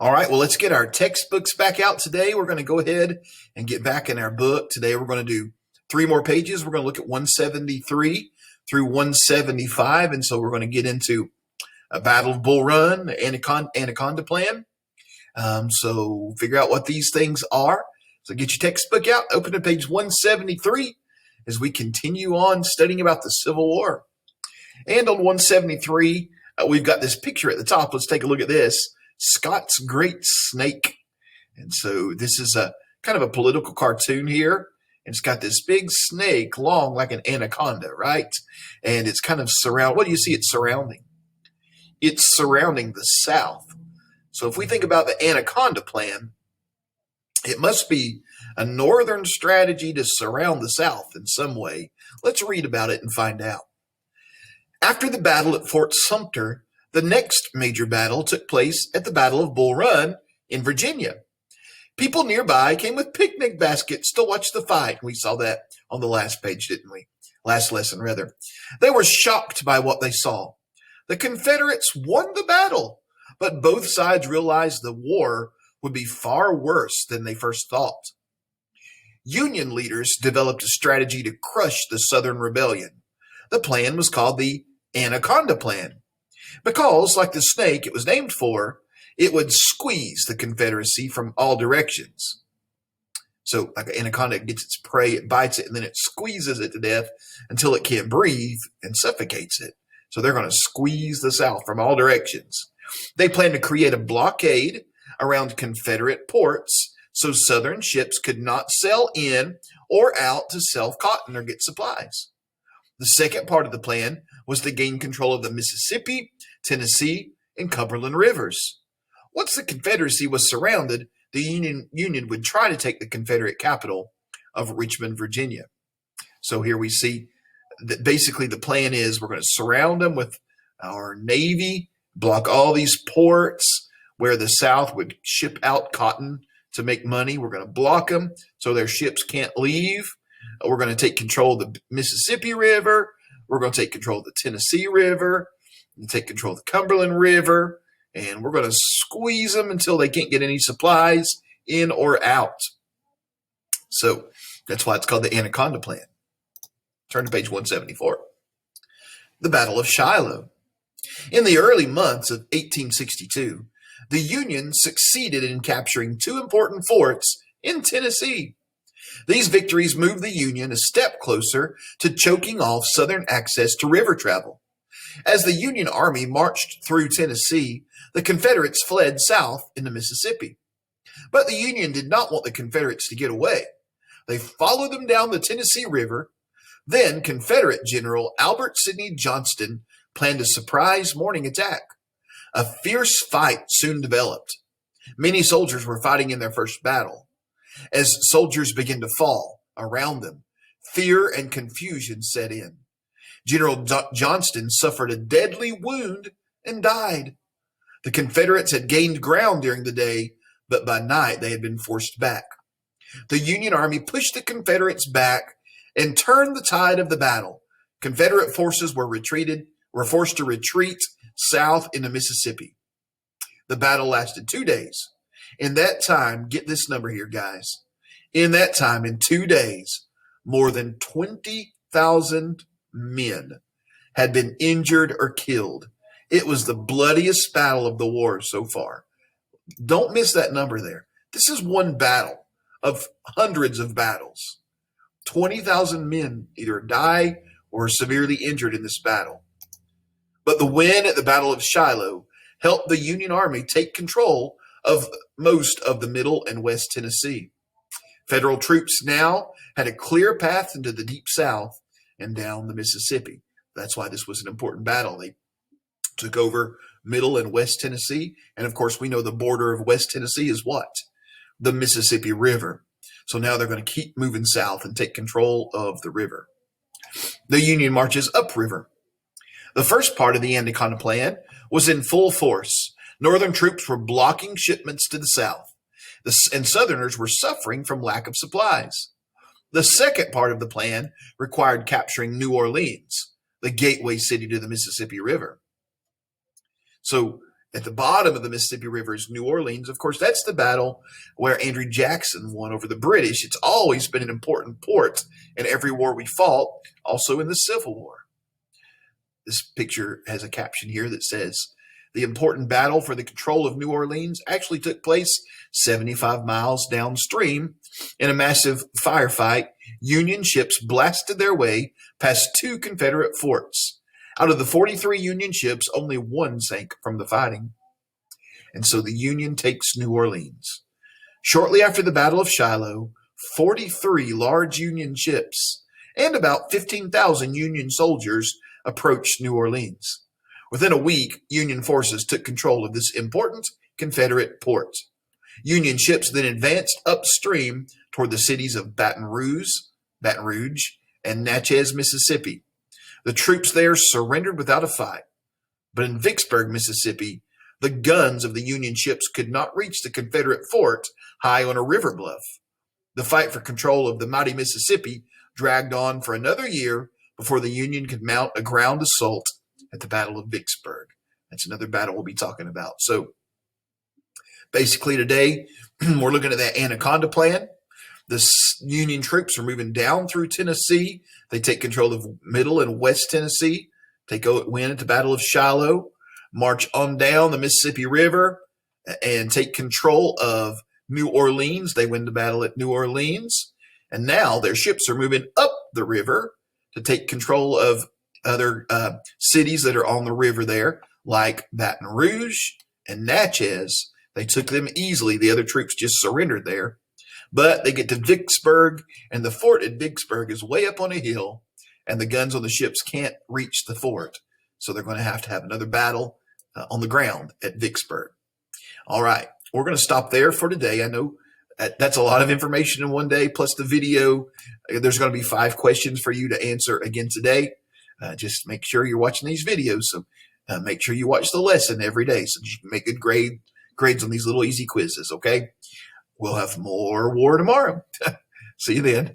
All right, well, let's get our textbooks back out today. We're going to go ahead and get back in our book. Today, we're going to do 3 more pages. We're going to look at 173 through 175. And so we're going to get into a Battle of Bull Run, the Anaconda Plan. So figure out what these things are. So get your textbook out, open to page 173 as we continue on studying about the Civil War. And on 173, we've got this picture at the top. Let's take a look at this. Scott's Great Snake. And so this is a kind of a political cartoon here. And it's got this big snake, long like an anaconda, right? And it's kind of what do you see it surrounding? It's surrounding the South. So if we think about the Anaconda Plan, it must be a northern strategy to surround the South in some way. Let's read about it and find out. After the battle at Fort Sumter, the next major battle took place at the Battle of Bull Run in Virginia. People nearby came with picnic baskets to watch the fight. We saw that on the last page, didn't we? Last lesson, rather. They were shocked by what they saw. The Confederates won the battle, but both sides realized the war would be far worse than they first thought. Union leaders developed a strategy to crush the Southern rebellion. The plan was called the Anaconda Plan. Because, like the snake it was named for, it would squeeze the Confederacy from all directions. So, like an anaconda gets its prey, it bites it, and then it squeezes it to death until it can't breathe and suffocates it. So they're going to squeeze the South from all directions. They plan to create a blockade around Confederate ports so Southern ships could not sail in or out to sell cotton or get supplies. The second part of the plan was to gain control of the Mississippi, Tennessee, and Cumberland rivers. Once the Confederacy was surrounded, the Union would try to take the Confederate capital of Richmond, Virginia. So here we see that basically the plan is we're going to surround them with our Navy, block all these ports where the South would ship out cotton to make money. We're going to block them so their ships can't leave. We're going to take control of the Mississippi River. We're going to take control of the Tennessee River, and take control of the Cumberland River, and we're going to squeeze them until they can't get any supplies in or out. So that's why it's called the Anaconda Plan. Turn to page 174. The Battle of Shiloh. In the early months of 1862, the Union succeeded in capturing 2 important forts in Tennessee. These victories moved the Union a step closer to choking off Southern access to river travel. As the Union Army marched through Tennessee, the Confederates fled south into Mississippi. But the Union did not want the Confederates to get away. They followed them down the Tennessee River. Then Confederate General Albert Sidney Johnston planned a surprise morning attack. A fierce fight soon developed. Many soldiers were fighting in their first battle. As soldiers began to fall around them, fear and confusion set in. General Johnston suffered a deadly wound and died. The Confederates had gained ground during the day, but by night they had been forced back. The Union Army pushed the Confederates back and turned the tide of the battle. Confederate forces were forced to retreat south into Mississippi. The battle lasted 2 days. In that time, get this number here, guys. In that time, in 2 days, more than 20,000 men had been injured or killed. It was the bloodiest battle of the war so far. Don't miss that number there. This is one battle of hundreds of battles. 20,000 men either die or are severely injured in this battle. But the win at the Battle of Shiloh helped the Union Army take control of most of the middle and west Tennessee. Federal troops now had a clear path into the deep South and down the Mississippi. That's why this was an important battle. They took over middle and west Tennessee. And of course, we know the border of West Tennessee is what? The Mississippi River. So now they're going to keep moving south and take control of the river. The Union marches upriver. The first part of the Anaconda Plan was in full force. Northern troops were blocking shipments to the South, and Southerners were suffering from lack of supplies. The second part of the plan required capturing New Orleans, the gateway city to the Mississippi River. So At the bottom of the Mississippi River is New Orleans. Of course, that's the battle where Andrew Jackson won over the British. It's always been an important port in every war we fought, also in the Civil War. This picture has a caption here that says, the important battle for the control of New Orleans actually took place 75 miles downstream. In a massive firefight, Union ships blasted their way past 2 Confederate forts. Out of the 43 Union ships, only 1 sank from the fighting. And so the Union takes New Orleans. Shortly after the Battle of Shiloh, 43 large Union ships and about 15,000 Union soldiers approached New Orleans. Within a week, Union forces took control of this important Confederate port. Union ships then advanced upstream toward the cities of Baton Rouge, and Natchez, Mississippi. The troops there surrendered without a fight. But in Vicksburg, Mississippi, the guns of the Union ships could not reach the Confederate fort high on a river bluff. The fight for control of the mighty Mississippi dragged on for another year before the Union could mount a ground assault at the Battle of Vicksburg. That's another battle we'll be talking about. So basically today, we're looking at that Anaconda Plan. The Union troops are moving down through Tennessee. They take control of Middle and West Tennessee. They win at the Battle of Shiloh, march on down the Mississippi River, and take control of New Orleans. They win the battle at New Orleans. And now their ships are moving up the river to take control of other cities that are on the river there, like Baton Rouge and Natchez. They took them easily. The other troops just surrendered there. But they get to Vicksburg, and the fort at Vicksburg is way up on a hill, and the guns on the ships can't reach the fort. So they're going to have another battle on the ground at Vicksburg. All right, we're going to stop there for today. I know that's a lot of information in one day, plus the video. There's going to be 5 questions for you to answer again today. Just make sure you're watching these videos. So make sure you watch the lesson every day so you can make good grades on these little easy quizzes, okay? We'll have more war tomorrow. See you then.